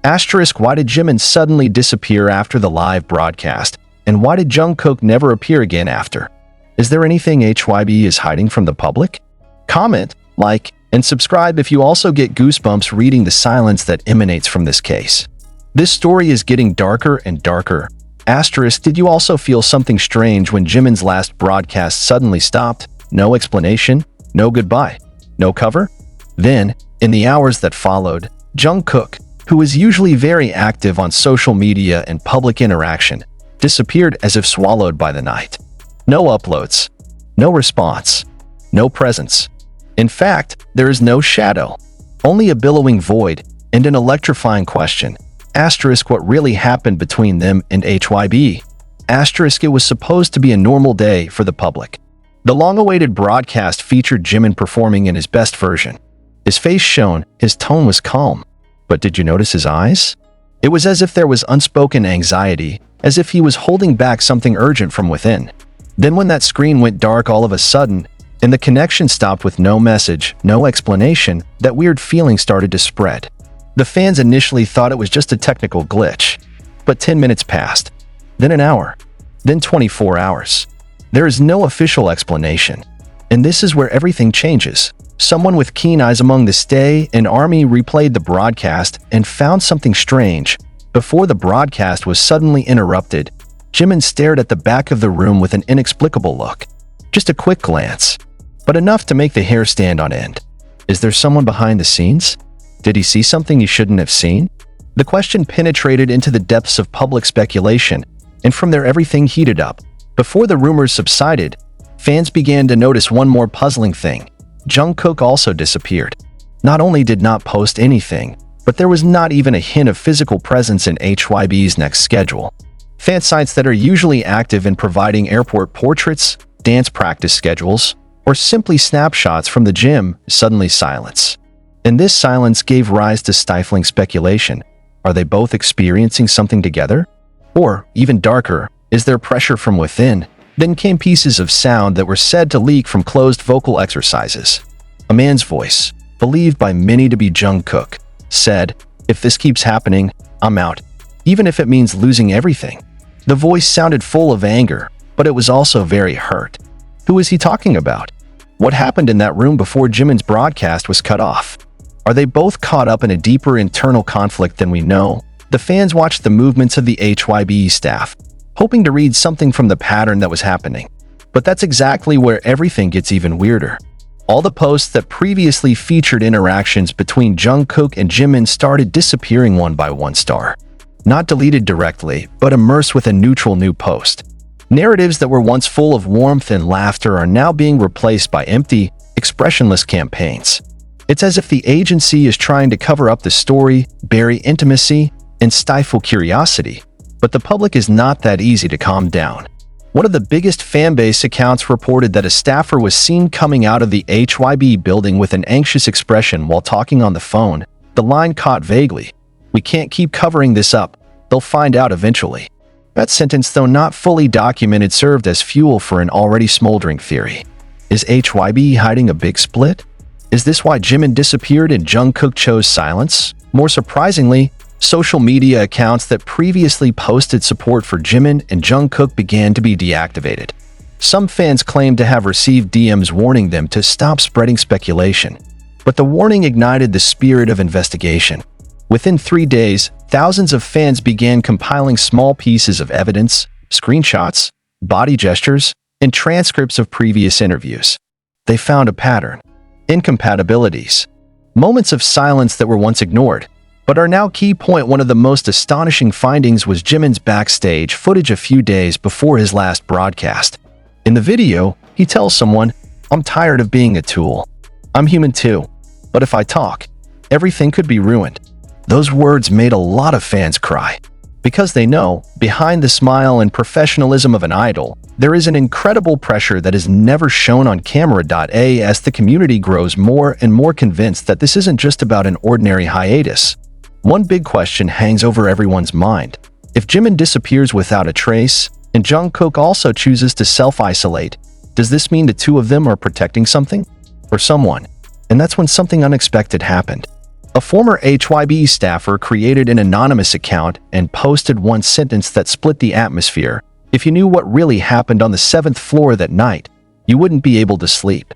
Asterisk, why did Jimin suddenly disappear after the live broadcast? And why did Jungkook never appear again after? Is there anything HYBE is hiding from the public? Comment, like, and subscribe if you also get goosebumps reading the silence that emanates from this case. This story is getting darker and darker. Asterisk, did you also feel something strange when Jimin's last broadcast suddenly stopped? No explanation, no goodbye, no cover? Then, in the hours that followed, Jungkook, who was usually very active on social media and public interaction, disappeared as if swallowed by the night. No uploads, no response, no presence. In fact, there is no shadow, only a billowing void and an electrifying question. Asterisk, what really happened between them and HYBE? Asterisk, it was supposed to be a normal day for the public. The long-awaited broadcast featured Jimin performing in his best version. His face shone, his tone was calm. But did you notice his eyes? It was as if there was unspoken anxiety, as if he was holding back something urgent from within. Then when that screen went dark all of a sudden, and the connection stopped with no message, no explanation, that weird feeling started to spread. The fans initially thought it was just a technical glitch. But 10 minutes passed, then an hour, then 24 hours. There is no official explanation. And this is where everything changes. Someone with keen eyes among the stay and army replayed the broadcast and found something strange. Before the broadcast was suddenly interrupted, Jimin stared at the back of the room with an inexplicable look. Just a quick glance, but enough to make the hair stand on end. Is there someone behind the scenes? Did he see something he shouldn't have seen? The question penetrated into the depths of public speculation, and from there everything heated up. Before the rumors subsided, fans began to notice one more puzzling thing. Jungkook also disappeared. Not only did not post anything, but there was not even a hint of physical presence in HYBE's next schedule. Fan sites that are usually active in providing airport portraits, dance practice schedules, or simply snapshots from the gym suddenly silence. And this silence gave rise to stifling speculation. Are they both experiencing something together? Or, even darker, is there pressure from within? Then came pieces of sound that were said to leak from closed vocal exercises. A man's voice, believed by many to be Jungkook, said, "If this keeps happening, I'm out, even if it means losing everything." The voice sounded full of anger, but it was also very hurt. Who is he talking about? What happened in that room before Jimin's broadcast was cut off? Are they both caught up in a deeper internal conflict than we know? The fans watched the movements of the HYBE staff, hoping to read something from the pattern that was happening. But that's exactly where everything gets even weirder. All the posts that previously featured interactions between Jungkook and Jimin started disappearing one by one. Not deleted directly, but immersed with a neutral new post. Narratives that were once full of warmth and laughter are now being replaced by empty, expressionless campaigns. It's as if the agency is trying to cover up the story, bury intimacy, and stifle curiosity. But the public is not that easy to calm down. One of the biggest fanbase accounts reported that a staffer was seen coming out of the HYBE building with an anxious expression while talking on the phone. The line caught vaguely, "We can't keep covering this up. They'll find out eventually." That sentence, though not fully documented, served as fuel for an already smoldering theory. Is HYBE hiding a big split? Is this why Jimin disappeared and Jungkook chose silence? More surprisingly, social media accounts that previously posted support for Jimin and Jungkook began to be deactivated. Some fans claimed to have received DMs warning them to stop spreading speculation. But the warning ignited the spirit of investigation. Within 3 days, thousands of fans began compiling small pieces of evidence, screenshots, body gestures, and transcripts of previous interviews. They found a pattern. Incompatibilities. Moments of silence that were once ignored, but are now key. One of the most astonishing findings was Jimin's backstage footage a few days before his last broadcast. In the video, he tells someone, "I'm tired of being a tool. I'm human too. But if I talk, everything could be ruined." Those words made a lot of fans cry. Because they know, behind the smile and professionalism of an idol, there is an incredible pressure that is never shown on camera. As the community grows more and more convinced that this isn't just about an ordinary hiatus, one big question hangs over everyone's mind. If Jimin disappears without a trace, and Jungkook also chooses to self-isolate, does this mean the two of them are protecting something? Or someone? And that's when something unexpected happened. A former HYBE staffer created an anonymous account and posted one sentence that split the atmosphere. If you knew what really happened on the 7th floor that night, you wouldn't be able to sleep.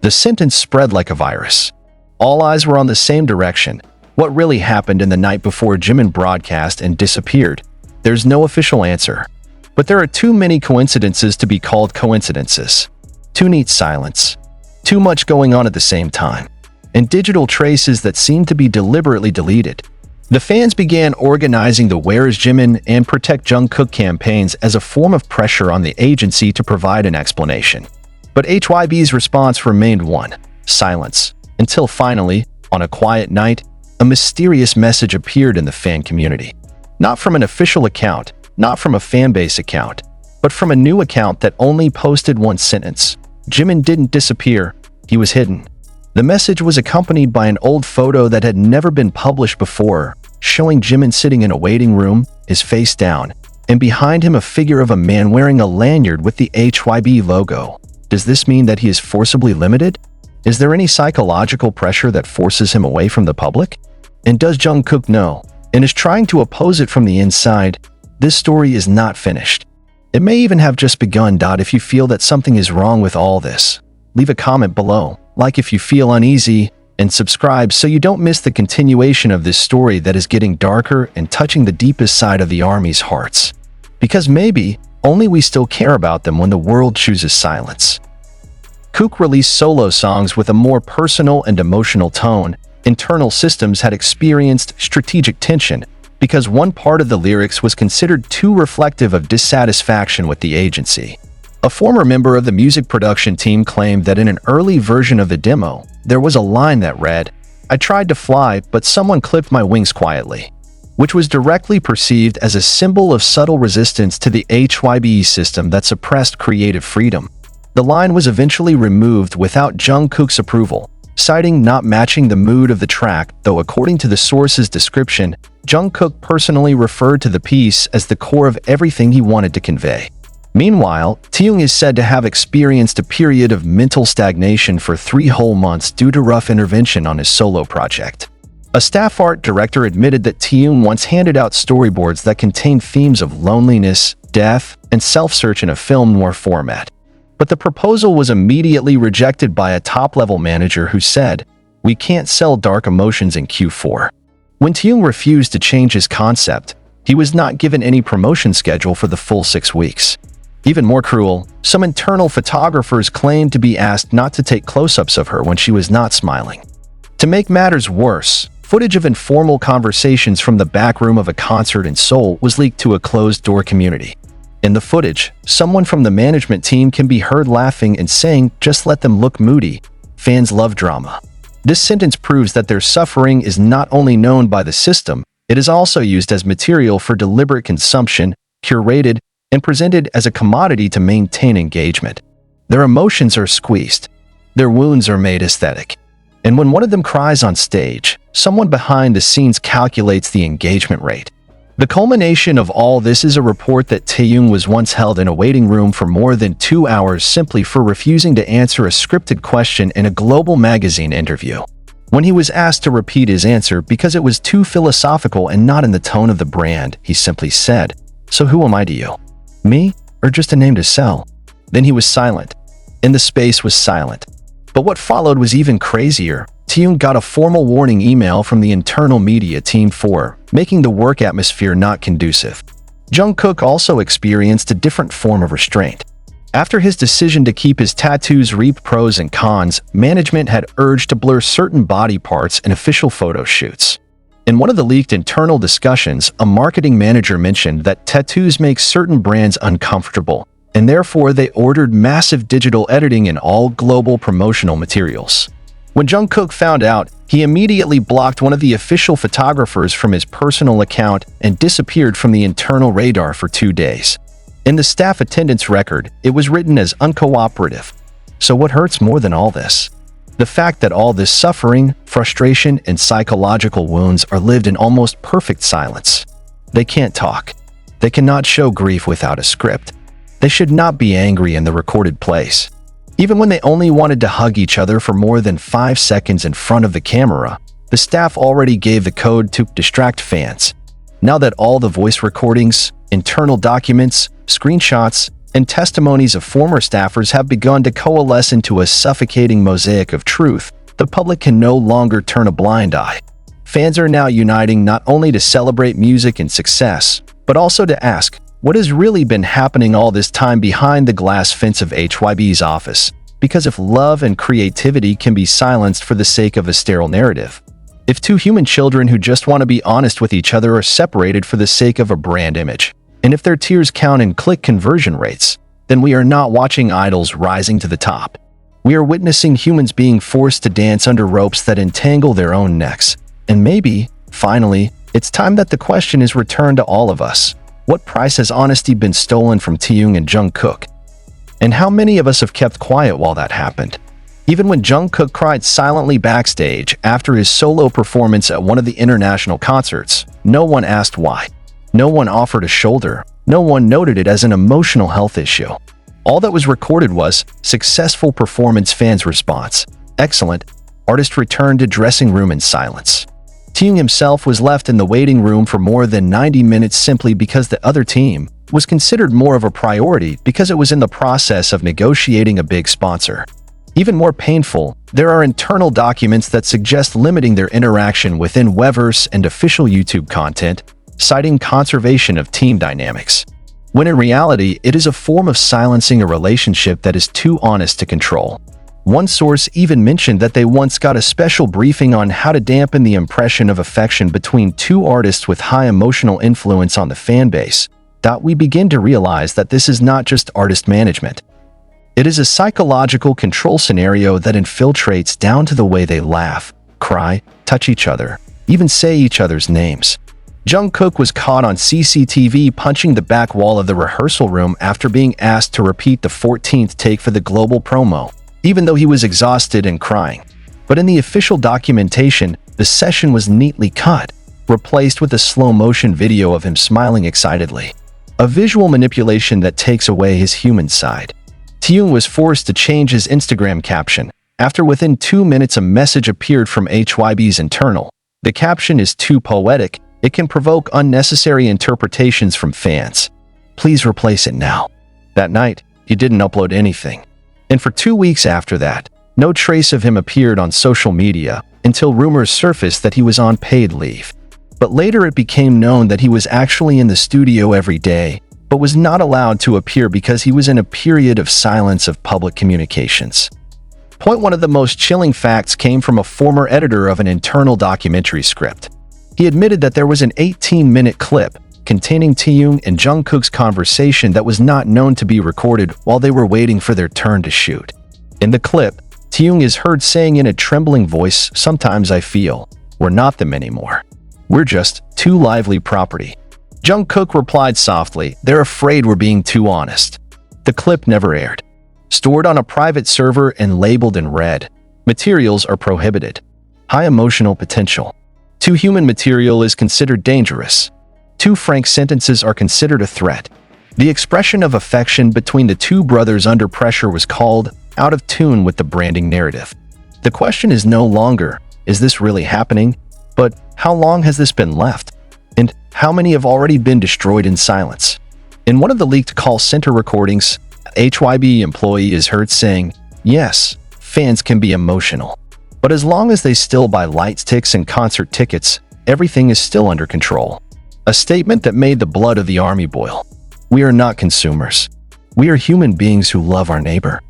The sentence spread like a virus. All eyes were on the same direction. What really happened in the night before Jimin broadcast and disappeared? There's no official answer. But there are too many coincidences to be called coincidences. Too neat silence. Too much going on at the same time. And digital traces that seem to be deliberately deleted. The fans began organizing the Where is Jimin and Protect Jungkook campaigns as a form of pressure on the agency to provide an explanation. But HYBE's response remained one: silence. Until finally, on a quiet night, a mysterious message appeared in the fan community. Not from an official account, not from a fanbase account, but from a new account that only posted one sentence. Jimin didn't disappear, he was hidden. The message was accompanied by an old photo that had never been published before, showing Jimin sitting in a waiting room, his face down, and behind him a figure of a man wearing a lanyard with the HYBE logo. Does this mean that he is forcibly limited? Is there any psychological pressure that forces him away from the public? And does Jungkook know, and is trying to oppose it from the inside? This story is not finished. It may even have just begun. If you feel that something is wrong with all this, leave a comment below, like if you feel uneasy, and subscribe so you don't miss the continuation of this story that is getting darker and touching the deepest side of the ARMY's hearts. Because maybe only we still care about them when the world chooses silence. Kook released solo songs with a more personal and emotional tone. Internal systems had experienced strategic tension because one part of the lyrics was considered too reflective of dissatisfaction with the agency. A former member of the music production team claimed that in an early version of the demo, there was a line that read, "I tried to fly, but someone clipped my wings quietly," which was directly perceived as a symbol of subtle resistance to the HYBE system that suppressed creative freedom. The line was eventually removed without Jungkook's approval, citing not matching the mood of the track, though according to the source's description, Jungkook personally referred to the piece as the core of everything he wanted to convey. Meanwhile, Taehyung is said to have experienced a period of mental stagnation for 3 whole months due to rough intervention on his solo project. A staff art director admitted that Taehyung once handed out storyboards that contained themes of loneliness, death, and self-search in a film noir format. But the proposal was immediately rejected by a top-level manager who said, "We can't sell dark emotions in Q4." When Taehyung refused to change his concept, he was not given any promotion schedule for the full 6 weeks. Even more cruel, some internal photographers claimed to be asked not to take close-ups of her when she was not smiling. To make matters worse, footage of informal conversations from the back room of a concert in Seoul was leaked to a closed-door community. In the footage, someone from the management team can be heard laughing and saying, "Just let them look moody. Fans love drama." This sentence proves that their suffering is not only known by the system, it is also used as material for deliberate consumption, curated, and presented as a commodity to maintain engagement. Their emotions are squeezed. Their wounds are made aesthetic. And when one of them cries on stage, someone behind the scenes calculates the engagement rate. The culmination of all this is a report that Taehyung was once held in a waiting room for more than 2 hours simply for refusing to answer a scripted question in a global magazine interview. When he was asked to repeat his answer because it was too philosophical and not in the tone of the brand, he simply said, "So who am I to you? Me? Or just a name to sell?" Then he was silent. And the space was silent. But what followed was even crazier. Taehyung got a formal warning email from the internal media team for making the work atmosphere not conducive. Jungkook also experienced a different form of restraint. After his decision to keep his tattoos reaped pros and cons, management had urged to blur certain body parts in official photo shoots. In one of the leaked internal discussions, a marketing manager mentioned that tattoos make certain brands uncomfortable, and therefore they ordered massive digital editing in all global promotional materials. When Jungkook found out, he immediately blocked one of the official photographers from his personal account and disappeared from the internal radar for 2 days. In the staff attendance record, it was written as uncooperative. So what hurts more than all this? The fact that all this suffering, frustration, and psychological wounds are lived in almost perfect silence. They can't talk. They cannot show grief without a script. They should not be angry in the recorded place. Even when they only wanted to hug each other for more than 5 seconds in front of the camera, The staff already gave the code to distract fans. Now that all the voice recordings, internal documents, screenshots, and testimonies of former staffers have begun to coalesce into a suffocating mosaic of truth, the public can no longer turn a blind eye. Fans are now uniting not only to celebrate music and success, but also to ask, what has really been happening all this time behind the glass fence of HYBE's office? Because if love and creativity can be silenced for the sake of a sterile narrative, if two human children who just want to be honest with each other are separated for the sake of a brand image, and if their tears count in click conversion rates, then we are not watching idols rising to the top. We are witnessing humans being forced to dance under ropes that entangle their own necks. And maybe, finally, it's time that the question is returned to all of us. What price has honesty been stolen from Taehyung and Jungkook? And how many of us have kept quiet while that happened? Even when Jungkook cried silently backstage after his solo performance at one of the international concerts, no one asked why. No one offered a shoulder. No one noted it as an emotional health issue. All that was recorded was successful performance, fans' response. Excellent. Artist returned to dressing room in silence. Taehyung himself was left in the waiting room for more than 90 minutes simply because the other team was considered more of a priority because it was in the process of negotiating a big sponsor. Even more painful, there are internal documents that suggest limiting their interaction within Weverse and official YouTube content, citing conservation of team dynamics. When in reality, it is a form of silencing a relationship that is too honest to control. One source even mentioned that they once got a special briefing on how to dampen the impression of affection between two artists with high emotional influence on the fanbase. We begin to realize that this is not just artist management. It is a psychological control scenario that infiltrates down to the way they laugh, cry, touch each other, even say each other's names. Jungkook was caught on CCTV punching the back wall of the rehearsal room after being asked to repeat the 14th take for the global promo, even though he was exhausted and crying. But in the official documentation, the session was neatly cut, replaced with a slow-motion video of him smiling excitedly. A visual manipulation that takes away his human side. Taehyung was forced to change his Instagram caption after within 2 minutes a message appeared from HYBE's internal. The caption is too poetic, it can provoke unnecessary interpretations from fans. Please replace it now. That night, he didn't upload anything. And for 2 weeks after that, no trace of him appeared on social media until rumors surfaced that he was on paid leave. But later it became known that he was actually in the studio every day, but was not allowed to appear because he was in a period of silence of public communications. One of the most chilling facts came from a former editor of an internal documentary script. He admitted that there was an 18-minute clip containing Taehyung and Jungkook's conversation that was not known to be recorded while they were waiting for their turn to shoot. In the clip, Taehyung is heard saying in a trembling voice, "Sometimes I feel we're not them anymore. We're just too lively property." Jungkook replied softly, "They're afraid we're being too honest." The clip never aired. Stored on a private server and labeled in red, materials are prohibited. High emotional potential. Too human material is considered dangerous. Too frank sentences are considered a threat. The expression of affection between the two brothers under pressure was called out of tune with the branding narrative. The question is no longer, is this really happening? But how long has this been left? And how many have already been destroyed in silence? In one of the leaked call center recordings, an HYBE employee is heard saying, "Yes, fans can be emotional. But as long as they still buy light sticks and concert tickets, everything is still under control." A statement that made the blood of the army boil. We are not consumers. We are human beings who love our neighbor.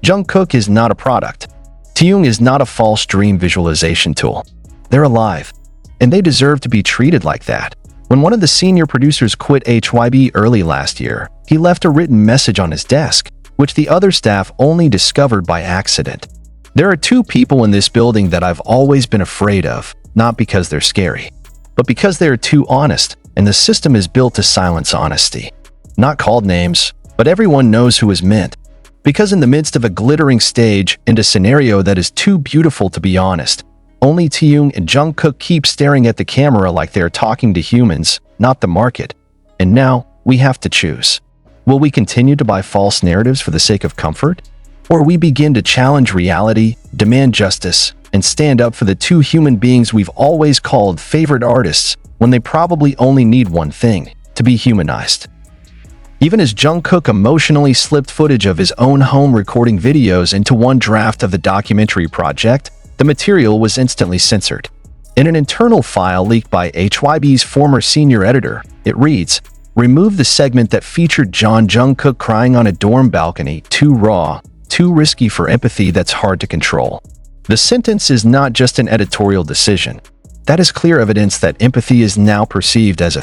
Jungkook is not a product. Taehyung is not a false dream visualization tool. They're alive, and they deserve to be treated like that. When one of the senior producers quit HYBE early last year, he left a written message on his desk, which the other staff only discovered by accident. There are two people in this building that I've always been afraid of, not because they're scary, but because they are too honest, and the system is built to silence honesty. Not called names, but everyone knows who is meant. Because in the midst of a glittering stage and a scenario that is too beautiful to be honest, only Taehyung and Jungkook keep staring at the camera like they are talking to humans, not the market. And now, we have to choose. Will we continue to buy false narratives for the sake of comfort? Or we begin to challenge reality, demand justice, and stand up for the two human beings we've always called favorite artists when they probably only need one thing: to be humanized. Even as Jungkook emotionally slipped footage of his own home recording videos into one draft of the documentary project, the material was instantly censored. In an internal file leaked by HYBE's former senior editor, it reads, "Remove the segment that featured Jungkook crying on a dorm balcony. Too raw, too risky for empathy that's hard to control." The sentence is not just an editorial decision. That is clear evidence that empathy is now perceived as a